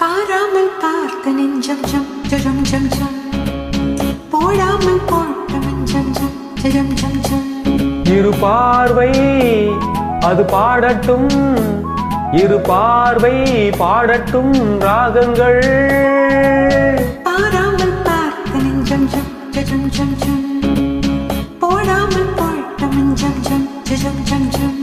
பாராமல் பார்த்த நெஞ்சம் ஜம் ஜம் ஜம் ஜம் போடாமல் போட்ட மஞ்சம் ஜம் ஜம் ஜம் ஜம் இரு பார்வை அது பாடட்டும், இரு பார்வை பாடட்டும் ராகங்கள். பாராமல் பார்த்த நெஞ்சம் ஜம் ஜம் ஜம் ஜம் போடாமல் போட்ட மஞ்சம் ஜம் ஜம் ஜம் ஜம்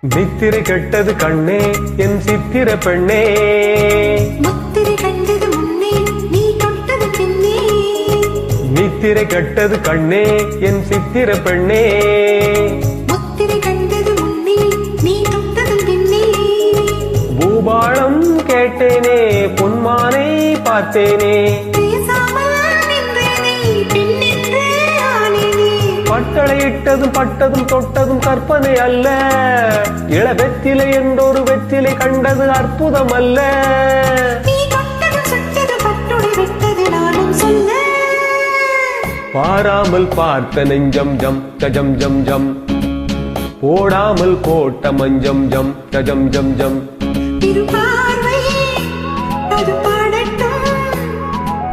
நித்திரை கெட்டது கண்ணே என் சித்திர பெண்ணே, முத்திரை கண்டது முன்னே நீ தொட்டது பின்னே. நித்திரை கெட்டது கண்ணே என் சித்திர பெண்ணே, முத்திரை கண்டது முன்னே நீ தொட்டது பின்னே. பூபாளம் கேட்டேனே பொன்மானை பார்த்தேனே, பேசாமல் நின்றேனே பின்னென்று ஆனேனே. பட்டளையிட்டதும் பட்டதும் தொட்டதும் கற்பனை அல்ல, இள வெத்திலை என்றொரு வெத்திலை கண்டது அற்புதம் அல்ல. நீ தொட்டது சுட்டது பட்டுடை விட்டது நானும் சொல்ல. பாராமல் பார்த்த நெஞ்சம் ஜம் ஜம் ஜம் ஜம் போடாமல் போட்ட மஞ்சம் ஜம் ஜம் ஜம் ஜம். இரு பார்வை அது பாடட்டும்,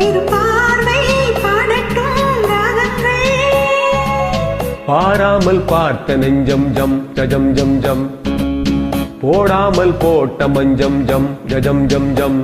இரு பார்வை பாடட்டும் ராகங்கள். பாராமல் பார்த்த நெஞ்சம் ஜம் ஜம் ஜம் ஜம் போடாமல் போட்ட மஞ்சம் ஜம் ஜம் ஜம் ஜம்.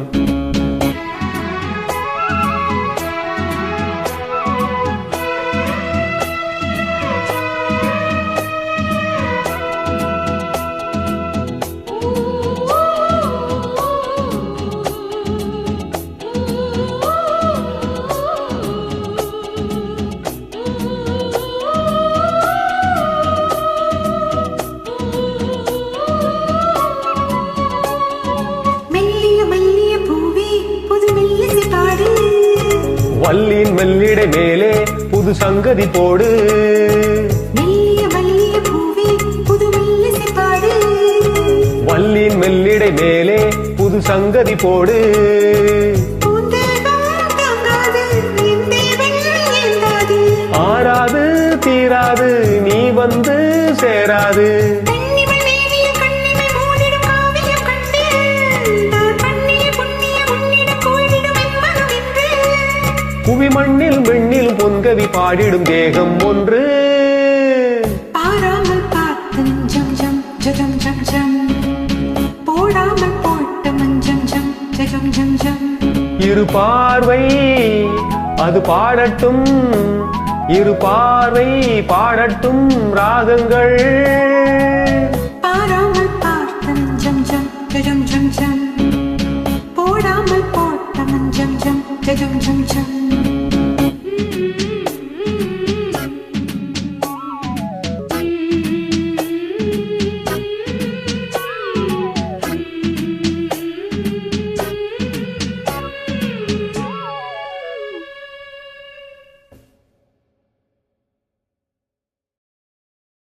வல்லின் மெல்லிடை மேலே புது சங்கதி போடு, மெல்லிய மல்லிய பூவே புது மெல்லிசை பாடு. வல்லின் மெல்லிடை மேலே புது சங்கதி போடு. பூந்தேகம் தாங்காது என் தேவன் ஏந்தாது, ஆறாது தீராது நீ வந்து சேராது. கண்ணிமை மேவிய கண்ணிமை மூடிடும் காவியம் கண்டு, நான் பண்ணிய புண்ணிய உன்னிடம் போய்விடும் என் மனம் என்று. புவி மண்ணில் வெண்ணில் பொன்கவி பாடிடும் தேகம் ஒன்று. பாராமல் பார்த்த நெஞ்சம் ஜம் ஜம் ஜம் ஜம் போடாமல் போட்ட மஞ்சம் ஜம் ஜம் ஜம் ஜம். இரு பார்வை அது பாடட்டும், இரு பார்வை பாடட்டும் ராகங்கள். பாராமல் பார்த்த நெஞ்சம் ஜம் ஜம் ஜம் ஜம் போடாமல் போட்ட மஞ்சம் ஜம் ஜம் ஜம் ஜம்.